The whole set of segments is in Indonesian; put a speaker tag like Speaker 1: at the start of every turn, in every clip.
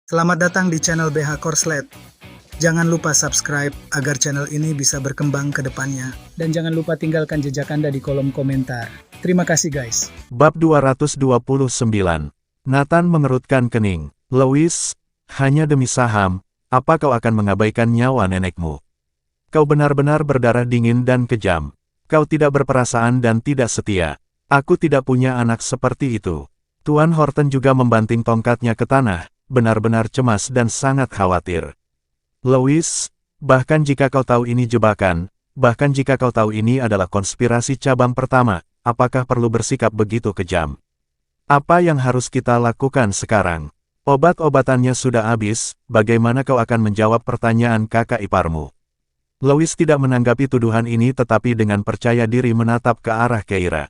Speaker 1: Selamat datang di channel BH Korslet. Jangan lupa subscribe agar channel ini bisa berkembang ke depannya. Dan jangan lupa tinggalkan jejak Anda di kolom komentar. Terima kasih guys.
Speaker 2: Bab 229. Nathan mengerutkan kening. Louis, hanya demi saham, apa kau akan mengabaikan nyawa nenekmu? Kau benar-benar berdarah dingin dan kejam. Kau tidak berperasaan dan tidak setia. Aku tidak punya anak seperti itu. Tuan Horton juga membanting tongkatnya ke tanah, benar-benar cemas dan sangat khawatir. Louis, bahkan jika kau tahu ini jebakan, bahkan jika kau tahu ini adalah konspirasi cabang pertama, apakah perlu bersikap begitu kejam? Apa yang harus kita lakukan sekarang? Obat-obatannya sudah habis, bagaimana kau akan menjawab pertanyaan kakak iparmu? Louis tidak menanggapi tuduhan ini tetapi dengan percaya diri menatap ke arah Keira.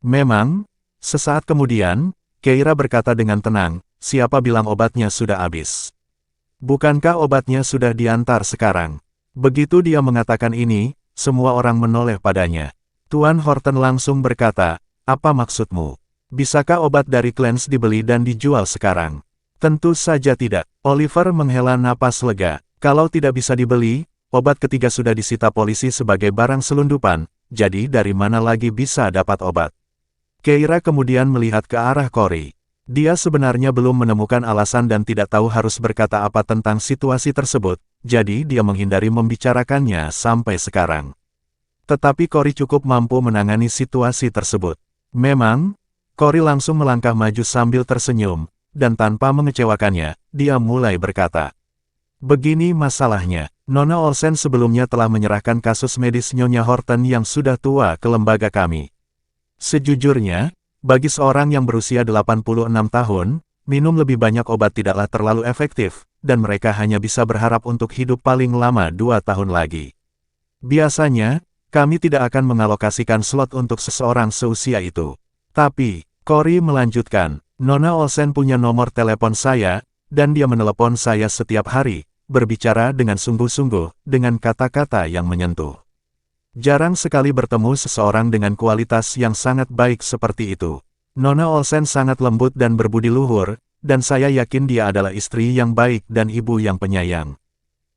Speaker 2: Memang, sesaat kemudian, Keira berkata dengan tenang, siapa bilang obatnya sudah habis? Bukankah obatnya sudah diantar sekarang? Begitu dia mengatakan ini, semua orang menoleh padanya. Tuan Horton langsung berkata, apa maksudmu? Bisakah obat dari Clarence dibeli dan dijual sekarang? Tentu saja tidak. Oliver menghela napas lega. Kalau tidak bisa dibeli, obat ketiga sudah disita polisi sebagai barang selundupan, jadi dari mana lagi bisa dapat obat? Keira kemudian melihat ke arah Cory. Dia sebenarnya belum menemukan alasan dan tidak tahu harus berkata apa tentang situasi tersebut, jadi dia menghindari membicarakannya sampai sekarang. Tetapi Cory cukup mampu menangani situasi tersebut. Memang, Cory langsung melangkah maju sambil tersenyum, dan tanpa mengecewakannya, dia mulai berkata. Begini masalahnya, Nona Olsen sebelumnya telah menyerahkan kasus medis Nyonya Horton yang sudah tua ke lembaga kami. Sejujurnya, bagi seorang yang berusia 86 tahun, minum lebih banyak obat tidaklah terlalu efektif, dan mereka hanya bisa berharap untuk hidup paling lama 2 tahun lagi. Biasanya, kami tidak akan mengalokasikan slot untuk seseorang seusia itu. Tapi, Cory melanjutkan, Nona Olsen punya nomor telepon saya, dan dia menelepon saya setiap hari, berbicara dengan sungguh-sungguh, dengan kata-kata yang menyentuh. Jarang sekali bertemu seseorang dengan kualitas yang sangat baik seperti itu. Nona Olsen sangat lembut dan berbudi luhur, dan saya yakin dia adalah istri yang baik dan ibu yang penyayang.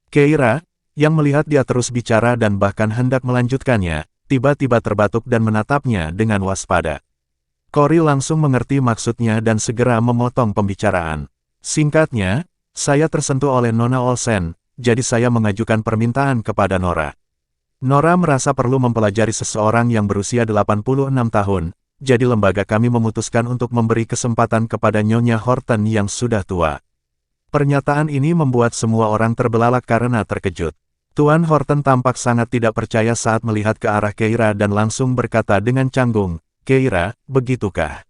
Speaker 2: Keira, yang melihat dia terus bicara dan bahkan hendak melanjutkannya, tiba-tiba terbatuk dan menatapnya dengan waspada. Cory langsung mengerti maksudnya dan segera memotong pembicaraan. Singkatnya, saya tersentuh oleh Nona Olsen, jadi saya mengajukan permintaan kepada Nora. Nora merasa perlu mempelajari seseorang yang berusia 86 tahun, jadi lembaga kami memutuskan untuk memberi kesempatan kepada Nyonya Horton yang sudah tua. Pernyataan ini membuat semua orang terbelalak karena terkejut. Tuan Horton tampak sangat tidak percaya saat melihat ke arah Keira dan langsung berkata dengan canggung, Keira, begitukah?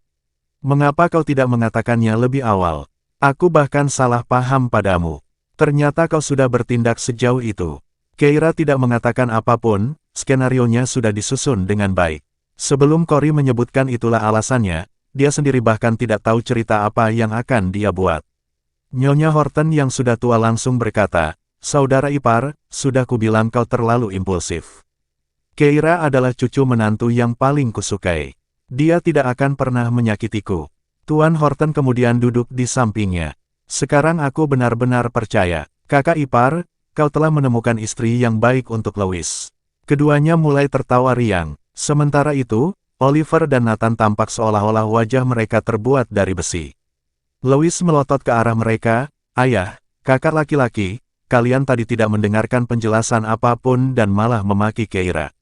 Speaker 2: Mengapa kau tidak mengatakannya lebih awal? Aku bahkan salah paham padamu. Ternyata kau sudah bertindak sejauh itu. Keira tidak mengatakan apapun, skenarionya sudah disusun dengan baik. Sebelum Cory menyebutkan itulah alasannya, dia sendiri bahkan tidak tahu cerita apa yang akan dia buat. Nyonya Horton yang sudah tua langsung berkata, saudara ipar, sudah kubilang kau terlalu impulsif. Keira adalah cucu menantu yang paling kusukai. Dia tidak akan pernah menyakitiku. Tuan Horton kemudian duduk di sampingnya. Sekarang aku benar-benar percaya, kakak ipar, kau telah menemukan istri yang baik untuk Louis. Keduanya mulai tertawa riang. Sementara itu, Oliver dan Nathan tampak seolah-olah wajah mereka terbuat dari besi. Louis melotot ke arah mereka, ayah, kakak laki-laki, kalian tadi tidak mendengarkan penjelasan apapun dan malah memaki Keira.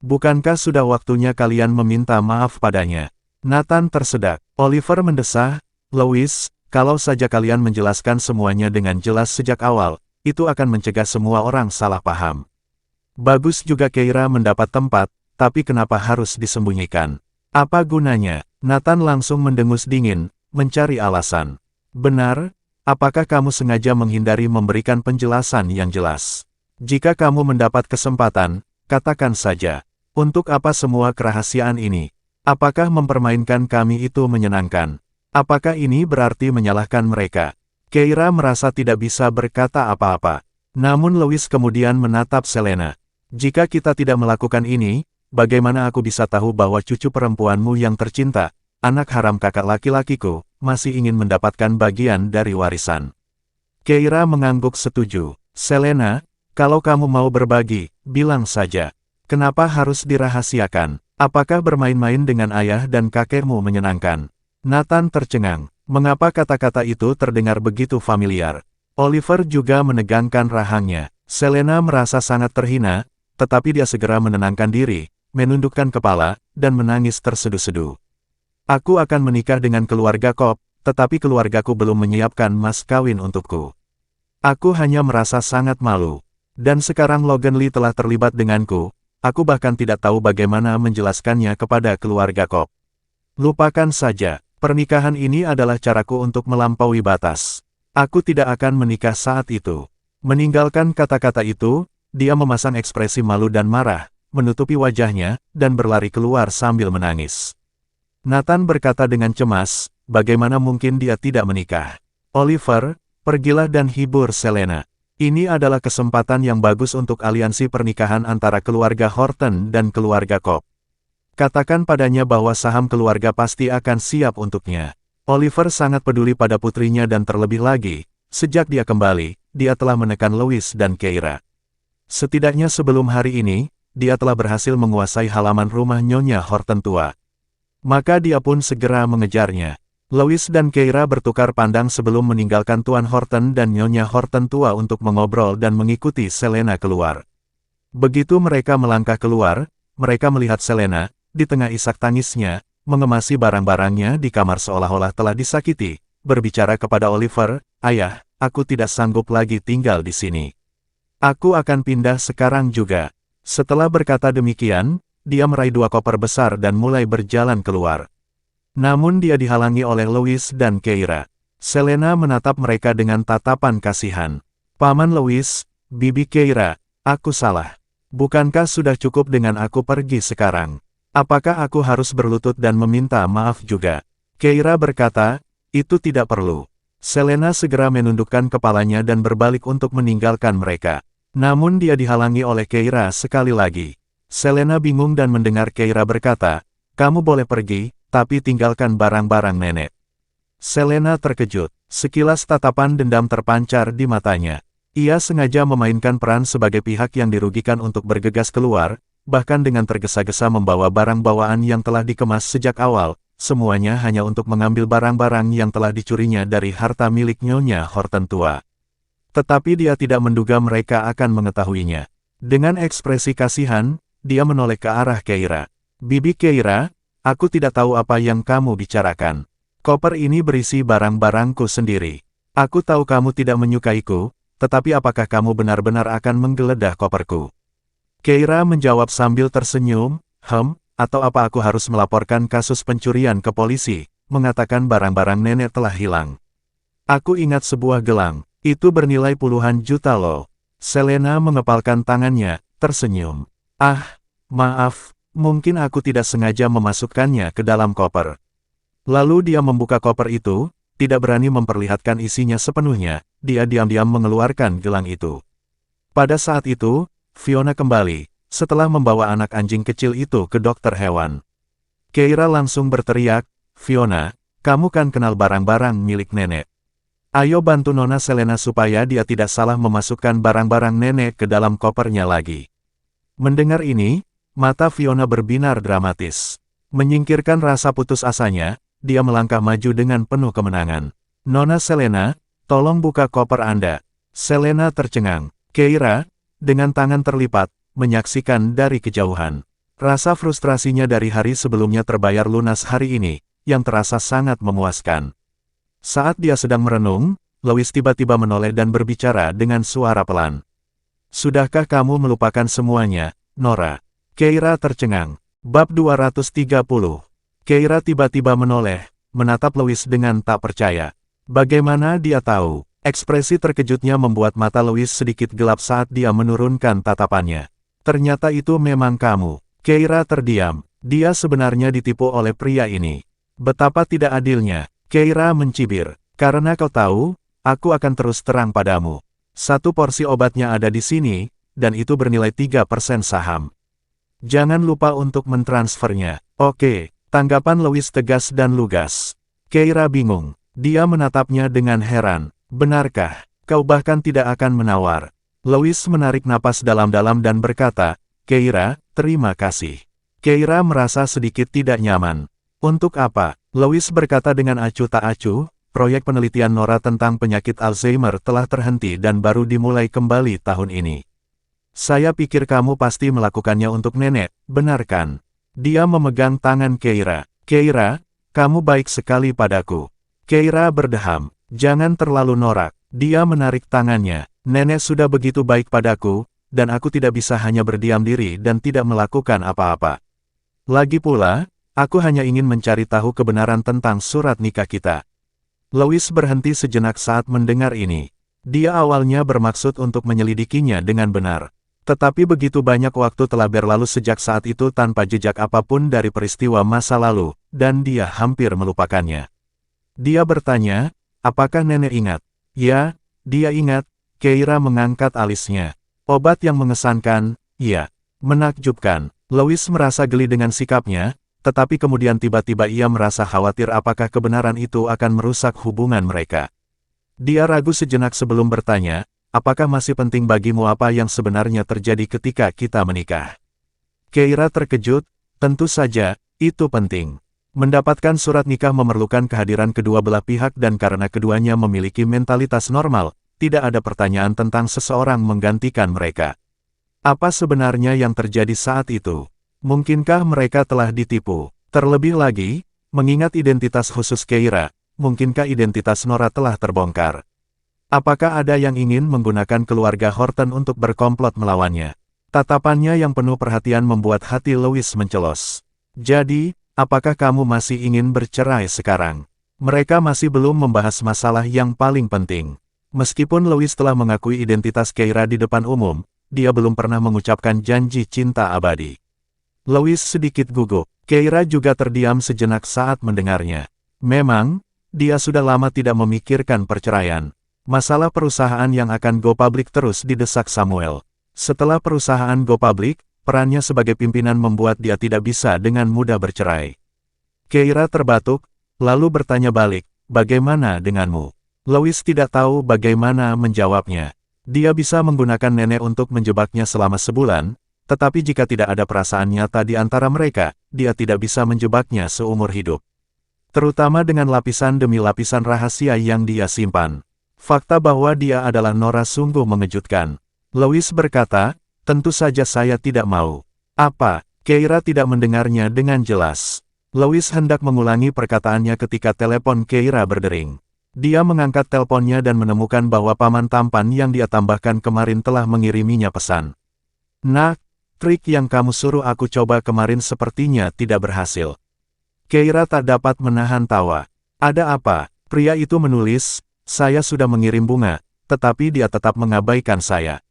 Speaker 2: Bukankah sudah waktunya kalian meminta maaf padanya? Nathan tersedak. Oliver mendesah, Louis, kalau saja kalian menjelaskan semuanya dengan jelas sejak awal, itu akan mencegah semua orang salah paham. Bagus juga Keira mendapat tempat, tapi kenapa harus disembunyikan? Apa gunanya? Nathan langsung mendengus dingin, mencari alasan. Benar, apakah kamu sengaja menghindari memberikan penjelasan yang jelas? Jika kamu mendapat kesempatan, katakan saja. Untuk apa semua kerahasiaan ini? Apakah mempermainkan kami itu menyenangkan? Apakah ini berarti menyalahkan mereka? Keira merasa tidak bisa berkata apa-apa. Namun Louis kemudian menatap Selena. Jika kita tidak melakukan ini, bagaimana aku bisa tahu bahwa cucu perempuanmu yang tercinta, anak haram kakak laki-lakiku, masih ingin mendapatkan bagian dari warisan? Keira mengangguk setuju. Selena, kalau kamu mau berbagi, bilang saja. Kenapa harus dirahasiakan? Apakah bermain-main dengan ayah dan kakekmu menyenangkan? Nathan tercengang. Mengapa kata-kata itu terdengar begitu familiar? Oliver juga menegangkan rahangnya. Selena merasa sangat terhina, tetapi dia segera menenangkan diri, menundukkan kepala, dan menangis terseduh-seduh. Aku akan menikah dengan keluarga Cobb, tetapi keluargaku belum menyiapkan mas kawin untukku. Aku hanya merasa sangat malu. Dan sekarang Logan Lee telah terlibat denganku, aku bahkan tidak tahu bagaimana menjelaskannya kepada keluarga Cobb. Lupakan saja, pernikahan ini adalah caraku untuk melampaui batas. Aku tidak akan menikah saat itu. Meninggalkan kata-kata itu, dia memasang ekspresi malu dan marah, menutupi wajahnya, dan berlari keluar sambil menangis. Nathan berkata dengan cemas, bagaimana mungkin dia tidak menikah? Oliver, pergilah dan hibur Selena. Ini adalah kesempatan yang bagus untuk aliansi pernikahan antara keluarga Horton dan keluarga Cobb. Katakan padanya bahwa saham keluarga pasti akan siap untuknya. Oliver sangat peduli pada putrinya dan terlebih lagi, sejak dia kembali, dia telah menekan Louis dan Keira. Setidaknya sebelum hari ini, dia telah berhasil menguasai halaman rumah Nyonya Horton tua. Maka dia pun segera mengejarnya. Louis dan Keira bertukar pandang sebelum meninggalkan Tuan Horton dan Nyonya Horton tua untuk mengobrol dan mengikuti Selena keluar. Begitu mereka melangkah keluar, mereka melihat Selena, di tengah isak tangisnya, mengemasi barang-barangnya di kamar seolah-olah telah disakiti, berbicara kepada Oliver, "Ayah, aku tidak sanggup lagi tinggal di sini. Aku akan pindah sekarang juga." Setelah berkata demikian, dia meraih 2 koper besar dan mulai berjalan keluar. Namun dia dihalangi oleh Louis dan Keira. Selena menatap mereka dengan tatapan kasihan. "Paman Louis, Bibi Keira, aku salah. Bukankah sudah cukup dengan aku pergi sekarang? Apakah aku harus berlutut dan meminta maaf juga?" Keira berkata, "Itu tidak perlu." Selena segera menundukkan kepalanya dan berbalik untuk meninggalkan mereka. Namun dia dihalangi oleh Keira sekali lagi. Selena bingung dan mendengar Keira berkata, "Kamu boleh pergi, tapi tinggalkan barang-barang nenek." Selena terkejut. Sekilas tatapan dendam terpancar di matanya. Ia sengaja memainkan peran sebagai pihak yang dirugikan untuk bergegas keluar, bahkan dengan tergesa-gesa membawa barang bawaan yang telah dikemas sejak awal, semuanya hanya untuk mengambil barang-barang yang telah dicurinya dari harta milik Nyonya Horton tua. Tetapi dia tidak menduga mereka akan mengetahuinya. Dengan ekspresi kasihan, dia menoleh ke arah Keira. "Bibi Keira, aku tidak tahu apa yang kamu bicarakan. Koper ini berisi barang-barangku sendiri. Aku tahu kamu tidak menyukaiku, tetapi apakah kamu benar-benar akan menggeledah koperku?" Keira menjawab sambil tersenyum, "Atau apa aku harus melaporkan kasus pencurian ke polisi, mengatakan barang-barang nenek telah hilang? Aku ingat sebuah gelang, itu bernilai puluhan juta loh." Selena mengepalkan tangannya, tersenyum. "Ah, maaf, mungkin aku tidak sengaja memasukkannya ke dalam koper." Lalu dia membuka koper itu, tidak berani memperlihatkan isinya sepenuhnya, dia diam-diam mengeluarkan gelang itu. Pada saat itu, Fiona kembali, setelah membawa anak anjing kecil itu ke dokter hewan. Keira langsung berteriak, "Fiona, kamu kan kenal barang-barang milik nenek. Ayo bantu Nona Selena supaya dia tidak salah memasukkan barang-barang nenek ke dalam kopernya lagi." Mendengar ini, mata Fiona berbinar dramatis. Menyingkirkan rasa putus asanya, dia melangkah maju dengan penuh kemenangan. "Nona Selena, tolong buka koper Anda." Selena tercengang. Keira, dengan tangan terlipat, menyaksikan dari kejauhan. Rasa frustrasinya dari hari sebelumnya terbayar lunas hari ini, yang terasa sangat memuaskan. Saat dia sedang merenung, Louis tiba-tiba menoleh dan berbicara dengan suara pelan. "Sudahkah kamu melupakan semuanya, Nora?" Keira tercengang. Bab 230. Keira tiba-tiba menoleh, menatap Louis dengan tak percaya. Bagaimana dia tahu? Ekspresi terkejutnya membuat mata Louis sedikit gelap saat dia menurunkan tatapannya. "Ternyata itu memang kamu." Keira terdiam. Dia sebenarnya ditipu oleh pria ini. Betapa tidak adilnya. Keira mencibir. "Karena kau tahu, aku akan terus terang padamu. 1 porsi obatnya ada di sini, dan itu bernilai 3% saham. Jangan lupa untuk mentransfernya." "Oke." Tanggapan Louis tegas dan lugas. Keira bingung. Dia menatapnya dengan heran. "Benarkah?" Kau bahkan tidak akan menawar. Louis menarik napas dalam-dalam dan berkata, Keira, terima kasih. Keira merasa sedikit tidak nyaman. Untuk apa? Louis berkata dengan acuh tak acuh, proyek penelitian Nora tentang penyakit Alzheimer telah terhenti dan baru dimulai kembali tahun ini. Saya pikir kamu pasti melakukannya untuk nenek, benar kan? Dia memegang tangan Keira. Keira, kamu baik sekali padaku. Keira berdeham, jangan terlalu norak. Dia menarik tangannya. Nenek sudah begitu baik padaku, dan aku tidak bisa hanya berdiam diri dan tidak melakukan apa-apa. Lagi pula, aku hanya ingin mencari tahu kebenaran tentang surat nikah kita. Louis berhenti sejenak saat mendengar ini. Dia awalnya bermaksud untuk menyelidikinya dengan benar. Tetapi begitu banyak waktu telah berlalu sejak saat itu tanpa jejak apapun dari peristiwa masa lalu, dan dia hampir melupakannya. Dia bertanya, apakah nenek ingat? Ya, dia ingat. Keira mengangkat alisnya. Obat yang mengesankan, ya, menakjubkan. Louis merasa geli dengan sikapnya, tetapi kemudian tiba-tiba ia merasa khawatir apakah kebenaran itu akan merusak hubungan mereka. Dia ragu sejenak sebelum bertanya, apakah masih penting bagimu apa yang sebenarnya terjadi ketika kita menikah? Keira terkejut, tentu saja, itu penting. Mendapatkan surat nikah memerlukan kehadiran kedua belah pihak dan karena keduanya memiliki mentalitas normal, tidak ada pertanyaan tentang seseorang menggantikan mereka. Apa sebenarnya yang terjadi saat itu? Mungkinkah mereka telah ditipu? Terlebih lagi, mengingat identitas khusus Keira, mungkinkah identitas Nora telah terbongkar? Apakah ada yang ingin menggunakan keluarga Horton untuk berkomplot melawannya? Tatapannya yang penuh perhatian membuat hati Louis mencelos. Jadi, apakah kamu masih ingin bercerai sekarang? Mereka masih belum membahas masalah yang paling penting. Meskipun Louis telah mengakui identitas Keira di depan umum, dia belum pernah mengucapkan janji cinta abadi. Louis sedikit gugup. Keira juga terdiam sejenak saat mendengarnya. Memang, dia sudah lama tidak memikirkan perceraian. Masalah perusahaan yang akan go public terus didesak Samuel. Setelah perusahaan go public, perannya sebagai pimpinan membuat dia tidak bisa dengan mudah bercerai. Keira terbatuk, lalu bertanya balik, bagaimana denganmu? Louis tidak tahu bagaimana menjawabnya. Dia bisa menggunakan nenek untuk menjebaknya selama sebulan, tetapi jika tidak ada perasaan nyata di antara mereka, dia tidak bisa menjebaknya seumur hidup. Terutama dengan lapisan demi lapisan rahasia yang dia simpan. Fakta bahwa dia adalah Nora sungguh mengejutkan. Louis berkata, tentu saja saya tidak mau. Apa? Keira tidak mendengarnya dengan jelas. Louis hendak mengulangi perkataannya ketika telepon Keira berdering. Dia mengangkat teleponnya dan menemukan bahwa paman tampan yang dia tambahkan kemarin telah mengiriminya pesan. Nak, trik yang kamu suruh aku coba kemarin sepertinya tidak berhasil. Keira tak dapat menahan tawa. Ada apa? Pria itu menulis, saya sudah mengirim bunga, tetapi dia tetap mengabaikan saya.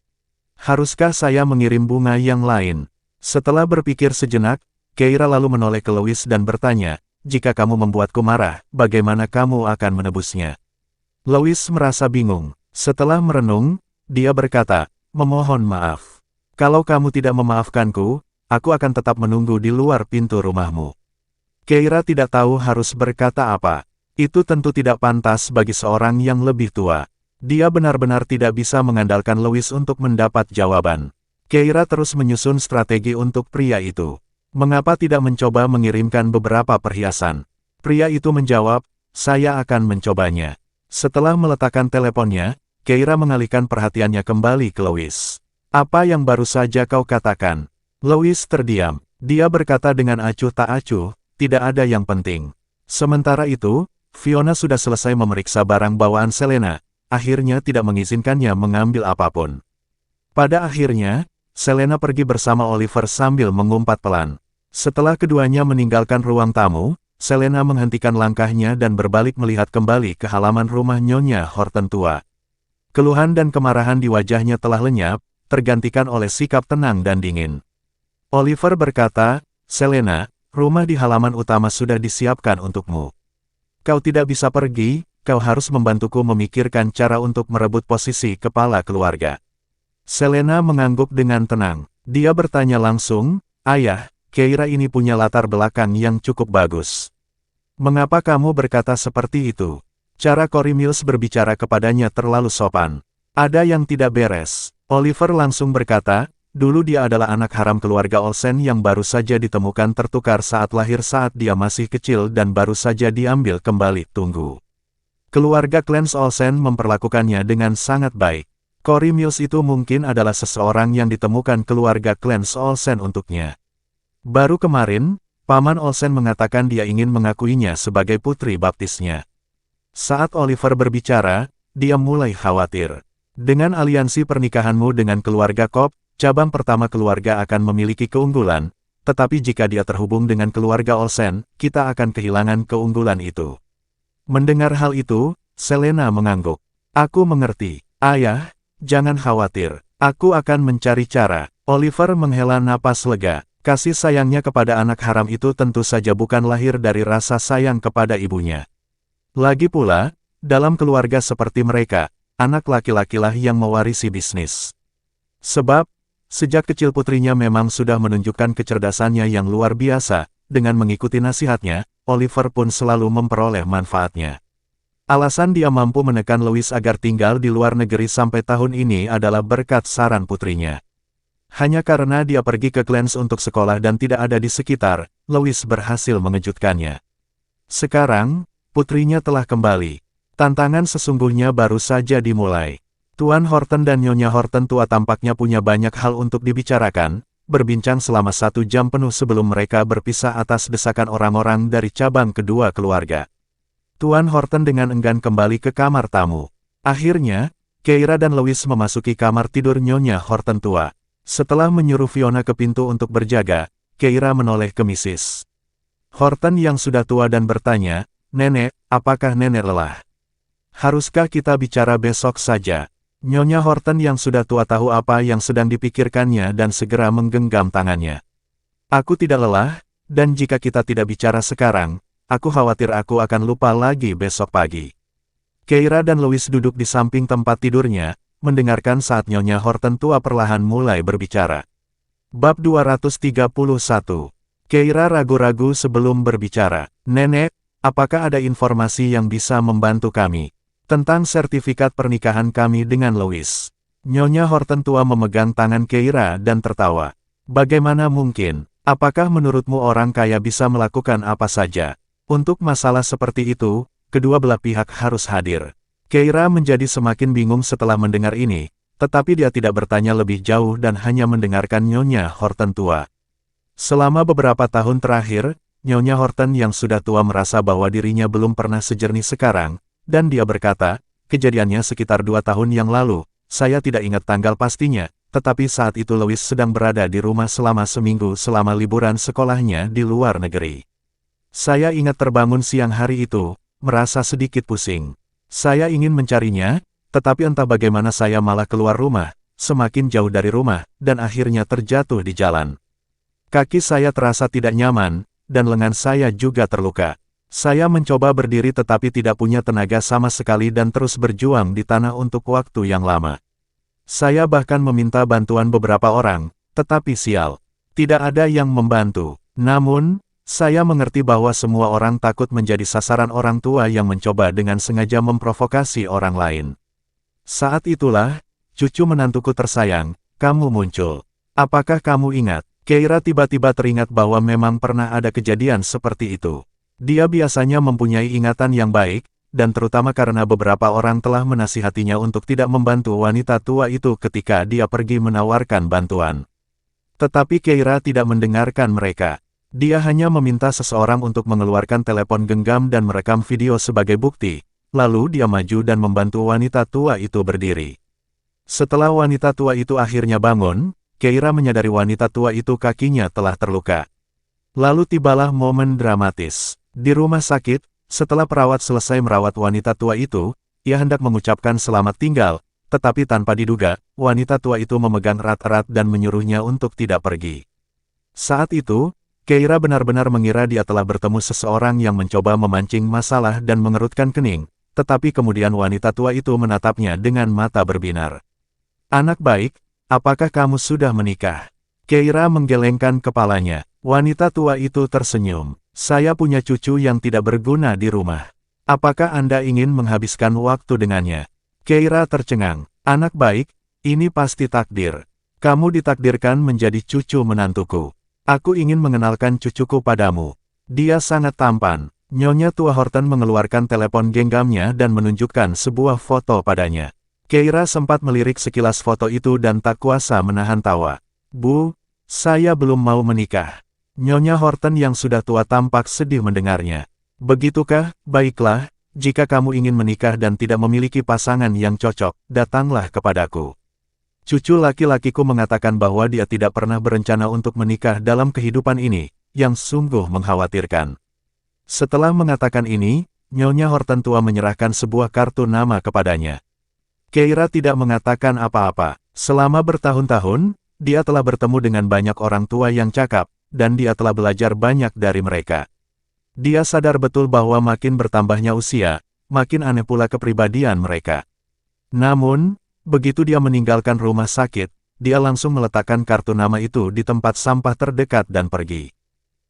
Speaker 2: Haruskah saya mengirim bunga yang lain? Setelah berpikir sejenak, Keira lalu menoleh ke Louis dan bertanya, jika kamu membuatku marah, bagaimana kamu akan menebusnya? Louis merasa bingung. Setelah merenung, dia berkata, memohon maaf. Kalau kamu tidak memaafkanku, aku akan tetap menunggu di luar pintu rumahmu. Keira tidak tahu harus berkata apa. Itu tentu tidak pantas bagi seorang yang lebih tua. Dia benar-benar tidak bisa mengandalkan Louis untuk mendapat jawaban. Keira terus menyusun strategi untuk pria itu. Mengapa tidak mencoba mengirimkan beberapa perhiasan? Pria itu menjawab, saya akan mencobanya. Setelah meletakkan teleponnya, Keira mengalihkan perhatiannya kembali ke Louis. Apa yang baru saja kau katakan? Louis terdiam. Dia berkata dengan acuh tak acuh, tidak ada yang penting. Sementara itu, Fiona sudah selesai memeriksa barang bawaan Selena, akhirnya tidak mengizinkannya mengambil apapun. Pada akhirnya, Selena pergi bersama Oliver sambil mengumpat pelan. Setelah keduanya meninggalkan ruang tamu, Selena menghentikan langkahnya dan berbalik melihat kembali ke halaman rumah Nyonya Horton tua. Keluhan dan kemarahan di wajahnya telah lenyap, tergantikan oleh sikap tenang dan dingin. Oliver berkata, Selena, rumah di halaman utama sudah disiapkan untukmu. Kau tidak bisa pergi, kau harus membantuku memikirkan cara untuk merebut posisi kepala keluarga. Selena mengangguk dengan tenang. Dia bertanya langsung, Ayah, Keira ini punya latar belakang yang cukup bagus. Mengapa kamu berkata seperti itu? Cara Cory Mills berbicara kepadanya terlalu sopan. Ada yang tidak beres. Oliver langsung berkata, dulu dia adalah anak haram keluarga Olsen yang baru saja ditemukan tertukar saat lahir saat dia masih kecil dan baru saja diambil kembali. Tunggu. Keluarga Clarence Olsen memperlakukannya dengan sangat baik. Cory Mills itu mungkin adalah seseorang yang ditemukan keluarga Clarence Olsen untuknya. Baru kemarin, Paman Olsen mengatakan dia ingin mengakuinya sebagai putri baptisnya. Saat Oliver berbicara, dia mulai khawatir. Dengan aliansi pernikahanmu dengan keluarga Cobb, cabang pertama keluarga akan memiliki keunggulan, tetapi jika dia terhubung dengan keluarga Olsen, kita akan kehilangan keunggulan itu. Mendengar hal itu, Selena mengangguk. Aku mengerti. Ayah, jangan khawatir. Aku akan mencari cara. Oliver menghela napas lega. Kasih sayangnya kepada anak haram itu tentu saja bukan lahir dari rasa sayang kepada ibunya. Lagi pula, dalam keluarga seperti mereka, anak laki-lakilah yang mewarisi bisnis. Sebab, sejak kecil putrinya memang sudah menunjukkan kecerdasannya yang luar biasa, dengan mengikuti nasihatnya, Oliver pun selalu memperoleh manfaatnya. Alasan dia mampu menekan Louis agar tinggal di luar negeri sampai tahun ini adalah berkat saran putrinya. Hanya karena dia pergi ke Clarence untuk sekolah dan tidak ada di sekitar, Louis berhasil mengejutkannya. Sekarang, putrinya telah kembali. Tantangan sesungguhnya baru saja dimulai. Tuan Horton dan Nyonya Horton tua tampaknya punya banyak hal untuk dibicarakan, berbincang selama 1 jam penuh sebelum mereka berpisah atas desakan orang-orang dari cabang kedua keluarga. Tuan Horton dengan enggan kembali ke kamar tamu. Akhirnya, Keira dan Louis memasuki kamar tidur Nyonya Horton tua. Setelah menyuruh Fiona ke pintu untuk berjaga, Keira menoleh ke Mrs. Horton yang sudah tua dan bertanya, "Nenek, apakah nenek lelah? Haruskah kita bicara besok saja?" Nyonya Horton yang sudah tua tahu apa yang sedang dipikirkannya dan segera menggenggam tangannya. "Aku tidak lelah, dan jika kita tidak bicara sekarang, aku khawatir aku akan lupa lagi besok pagi." Keira dan Louis duduk di samping tempat tidurnya, mendengarkan saat Nyonya Horton tua perlahan mulai berbicara. Bab 231. Keira ragu-ragu sebelum berbicara. "Nenek, apakah ada informasi yang bisa membantu kami tentang sertifikat pernikahan kami dengan Louis?" Nyonya Horton tua memegang tangan Keira dan tertawa. "Bagaimana mungkin? Apakah menurutmu orang kaya bisa melakukan apa saja? Untuk masalah seperti itu, kedua belah pihak harus hadir." Keira menjadi semakin bingung setelah mendengar ini, tetapi dia tidak bertanya lebih jauh dan hanya mendengarkan Nyonya Horton tua. Selama beberapa tahun terakhir, Nyonya Horton yang sudah tua merasa bahwa dirinya belum pernah sejernih sekarang, dan dia berkata, "Kejadiannya sekitar 2 tahun yang lalu, saya tidak ingat tanggal pastinya, tetapi saat itu Louis sedang berada di rumah selama seminggu selama liburan sekolahnya di luar negeri. Saya ingat terbangun siang hari itu, merasa sedikit pusing. Saya ingin mencarinya, tetapi entah bagaimana saya malah keluar rumah, semakin jauh dari rumah, dan akhirnya terjatuh di jalan. Kaki saya terasa tidak nyaman, dan lengan saya juga terluka. Saya mencoba berdiri tetapi tidak punya tenaga sama sekali dan terus berjuang di tanah untuk waktu yang lama. Saya bahkan meminta bantuan beberapa orang, tetapi sial, tidak ada yang membantu. Namun, saya mengerti bahwa semua orang takut menjadi sasaran orang tua yang mencoba dengan sengaja memprovokasi orang lain. Saat itulah, cucu menantuku tersayang, kamu muncul. Apakah kamu ingat?" Keira tiba-tiba teringat bahwa memang pernah ada kejadian seperti itu. Dia biasanya mempunyai ingatan yang baik, dan terutama karena beberapa orang telah menasihatinya untuk tidak membantu wanita tua itu ketika dia pergi menawarkan bantuan. Tetapi Keira tidak mendengarkan mereka. Dia hanya meminta seseorang untuk mengeluarkan telepon genggam dan merekam video sebagai bukti, lalu dia maju dan membantu wanita tua itu berdiri. Setelah wanita tua itu akhirnya bangun, Keira menyadari wanita tua itu kakinya telah terluka. Lalu tibalah momen dramatis. Di rumah sakit, setelah perawat selesai merawat wanita tua itu, ia hendak mengucapkan selamat tinggal, tetapi tanpa diduga, wanita tua itu memegang erat-erat dan menyuruhnya untuk tidak pergi. Saat itu, Keira benar-benar mengira dia telah bertemu seseorang yang mencoba memancing masalah dan mengerutkan kening, tetapi kemudian wanita tua itu menatapnya dengan mata berbinar. "Anak baik, apakah kamu sudah menikah?" Keira menggelengkan kepalanya. Wanita tua itu tersenyum. "Saya punya cucu yang tidak berguna di rumah. Apakah Anda ingin menghabiskan waktu dengannya? Keira tercengang. Anak baik, ini pasti takdir. Kamu ditakdirkan menjadi cucu menantuku. Aku ingin mengenalkan cucuku padamu. Dia sangat tampan. Nyonya tua Horton mengeluarkan telepon genggamnya dan menunjukkan sebuah foto padanya. Keira sempat melirik sekilas foto itu dan tak kuasa menahan tawa. Bu, saya belum mau menikah. Nyonya Horton yang sudah tua tampak sedih mendengarnya. Begitukah? Baiklah, jika kamu ingin menikah dan tidak memiliki pasangan yang cocok, datanglah kepadaku. Cucu laki-lakiku mengatakan bahwa dia tidak pernah berencana untuk menikah dalam kehidupan ini, yang sungguh mengkhawatirkan. Setelah mengatakan ini, Nyonya Horton tua menyerahkan sebuah kartu nama kepadanya. Keira tidak mengatakan apa-apa. Selama bertahun-tahun, dia telah bertemu dengan banyak orang tua yang cakap, dan dia telah belajar banyak dari mereka. Dia sadar betul bahwa makin bertambahnya usia, makin aneh pula kepribadian mereka. Namun, begitu dia meninggalkan rumah sakit, dia langsung meletakkan kartu nama itu di tempat sampah terdekat dan pergi.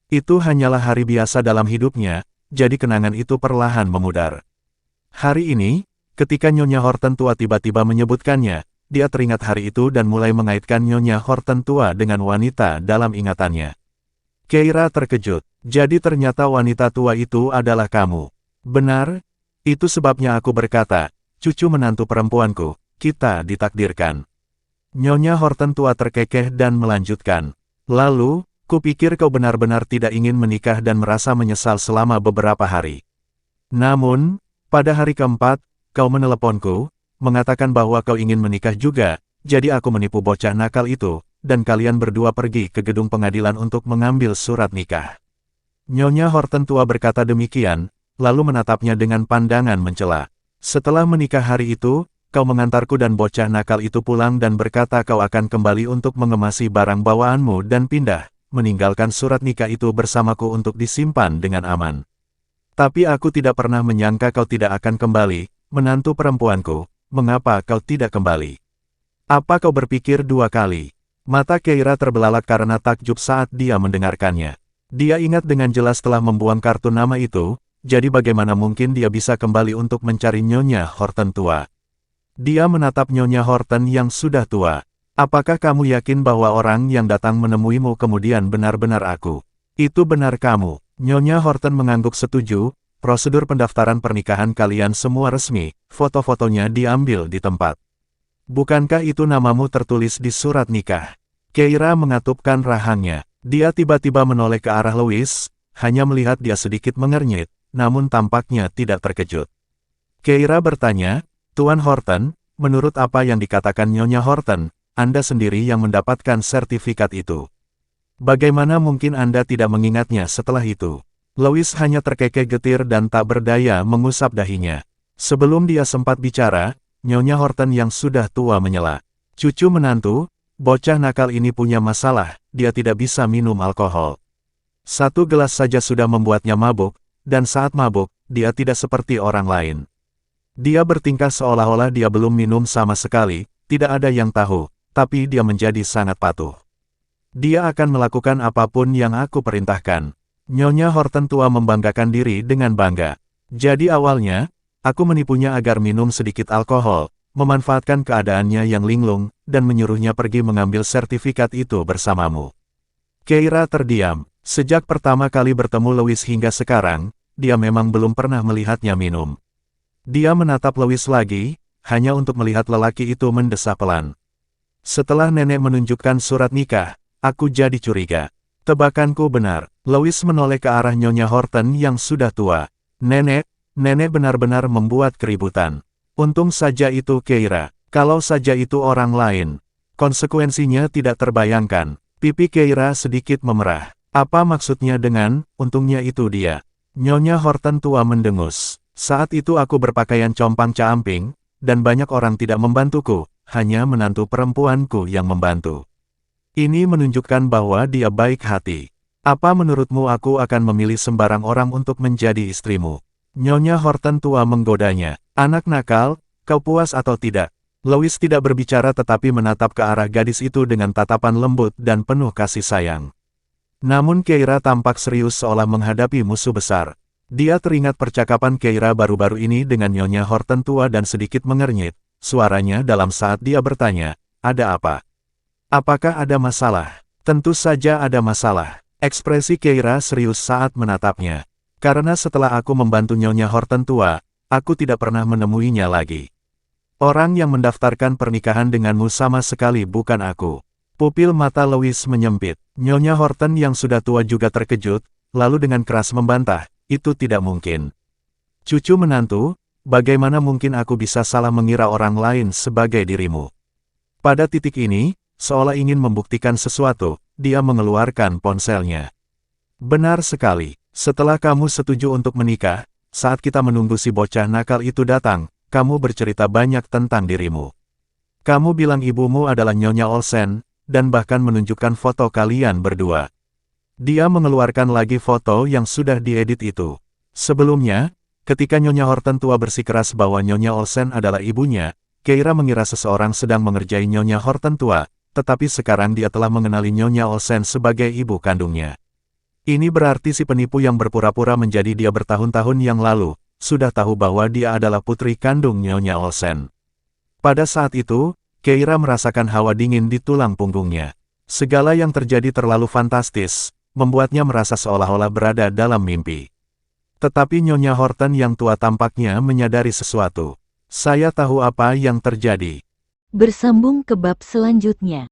Speaker 2: Itu hanyalah hari biasa dalam hidupnya, jadi kenangan itu perlahan memudar. Hari ini, ketika Nyonya Horton tua tiba-tiba menyebutkannya, dia teringat hari itu dan mulai mengaitkan Nyonya Horton tua dengan wanita dalam ingatannya. Keira terkejut. Jadi ternyata wanita tua itu adalah kamu. Benar? Itu sebabnya aku berkata, cucu menantu perempuanku, kita ditakdirkan. Nyonya Horton tua terkekeh dan melanjutkan. Lalu, kupikir kau benar-benar tidak ingin menikah dan merasa menyesal selama beberapa hari. Namun, pada hari keempat, kau meneleponku, mengatakan bahwa kau ingin menikah juga, jadi aku menipu bocah nakal itu, dan kalian berdua pergi ke gedung pengadilan untuk mengambil surat nikah. Nyonya Horton tua berkata demikian, lalu menatapnya dengan pandangan mencela. Setelah menikah hari itu, kau mengantarku dan bocah nakal itu pulang dan berkata kau akan kembali untuk mengemasi barang bawaanmu dan pindah, meninggalkan surat nikah itu bersamaku untuk disimpan dengan aman. Tapi aku tidak pernah menyangka kau tidak akan kembali, menantu perempuanku, mengapa kau tidak kembali? Apa kau berpikir dua kali? Mata Keira terbelalak karena takjub saat dia mendengarkannya. Dia ingat dengan jelas telah membuang kartu nama itu, jadi bagaimana mungkin dia bisa kembali untuk mencari Nyonya Horton tua. Dia menatap Nyonya Horton yang sudah tua. Apakah kamu yakin bahwa orang yang datang menemuimu kemudian benar-benar aku? Itu benar kamu. Nyonya Horton mengangguk setuju, prosedur pendaftaran pernikahan kalian semua resmi, foto-fotonya diambil di tempat. Bukankah itu namamu tertulis di surat nikah? Keira mengatupkan rahangnya. Dia tiba-tiba menoleh ke arah Louis, hanya melihat dia sedikit mengernyit, namun tampaknya tidak terkejut. Keira bertanya, Tuan Horton, menurut apa yang dikatakan Nyonya Horton, Anda sendiri yang mendapatkan sertifikat itu. Bagaimana mungkin Anda tidak mengingatnya setelah itu? Louis hanya terkekeh getir dan tak berdaya mengusap dahinya. Sebelum dia sempat bicara, Nyonya Horton yang sudah tua menyela. Cucu menantu, bocah nakal ini punya masalah, dia tidak bisa minum alkohol. Satu gelas saja sudah membuatnya mabuk, dan saat mabuk, dia tidak seperti orang lain. Dia bertingkah seolah-olah dia belum minum sama sekali, tidak ada yang tahu, tapi dia menjadi sangat patuh. Dia akan melakukan apapun yang aku perintahkan. Nyonya Horton tua membanggakan diri dengan bangga. Jadi awalnya, aku menipunya agar minum sedikit alkohol, memanfaatkan keadaannya yang linglung, dan menyuruhnya pergi mengambil sertifikat itu bersamamu. Keira terdiam. Sejak pertama kali bertemu Louis hingga sekarang, dia memang belum pernah melihatnya minum. Dia menatap Louis lagi, hanya untuk melihat lelaki itu mendesah pelan. Setelah nenek menunjukkan surat nikah, aku jadi curiga. Tebakanku benar. Louis menoleh ke arah Nyonya Horton yang sudah tua. Nenek benar-benar membuat keributan. Untung saja itu Keira. Kalau saja itu orang lain, konsekuensinya tidak terbayangkan. Pipi Keira sedikit memerah. Apa maksudnya dengan, untungnya itu dia? Nyonya Horton tua mendengus. Saat itu aku berpakaian compang-camping, dan banyak orang tidak membantuku, hanya menantu perempuanku yang membantu. Ini menunjukkan bahwa dia baik hati. Apa menurutmu aku akan memilih sembarang orang untuk menjadi istrimu? Nyonya Horton tua menggodanya. Anak nakal, kau puas atau tidak? Louis tidak berbicara tetapi menatap ke arah gadis itu dengan tatapan lembut dan penuh kasih sayang. Namun Keira tampak serius seolah menghadapi musuh besar. Dia teringat percakapan Keira baru-baru ini dengan Nyonya Horton tua dan sedikit mengernyit, suaranya dalam saat dia bertanya, "Ada apa? Apakah ada masalah?" "Tentu saja ada masalah." Ekspresi Keira serius saat menatapnya. "Karena setelah aku membantu Nyonya Horton tua, aku tidak pernah menemuinya lagi. Orang yang mendaftarkan pernikahan denganmu sama sekali bukan aku." Pupil mata Louis menyempit. Nyonya Horton yang sudah tua juga terkejut, lalu dengan keras membantah, "Itu tidak mungkin. Cucu menantu, bagaimana mungkin aku bisa salah mengira orang lain sebagai dirimu?" Pada titik ini, seolah ingin membuktikan sesuatu, dia mengeluarkan ponselnya. "Benar sekali. Setelah kamu setuju untuk menikah, saat kita menunggu si bocah nakal itu datang, kamu bercerita banyak tentang dirimu. Kamu bilang ibumu adalah Nyonya Olsen, dan bahkan menunjukkan foto kalian berdua." Dia mengeluarkan lagi foto yang sudah diedit itu. Sebelumnya, ketika Nyonya Horton tua bersikeras bahwa Nyonya Olsen adalah ibunya, Keira mengira seseorang sedang mengerjai Nyonya Horton tua, tetapi sekarang dia telah mengenali Nyonya Olsen sebagai ibu kandungnya. Ini berarti si penipu yang berpura-pura menjadi dia bertahun-tahun yang lalu, sudah tahu bahwa dia adalah putri kandung Nyonya Olsen. Pada saat itu, Keira merasakan hawa dingin di tulang punggungnya. Segala yang terjadi terlalu fantastis, membuatnya merasa seolah-olah berada dalam mimpi. Tetapi Nyonya Horton yang tua tampaknya menyadari sesuatu. "Saya tahu apa yang terjadi."
Speaker 3: Bersambung ke bab selanjutnya.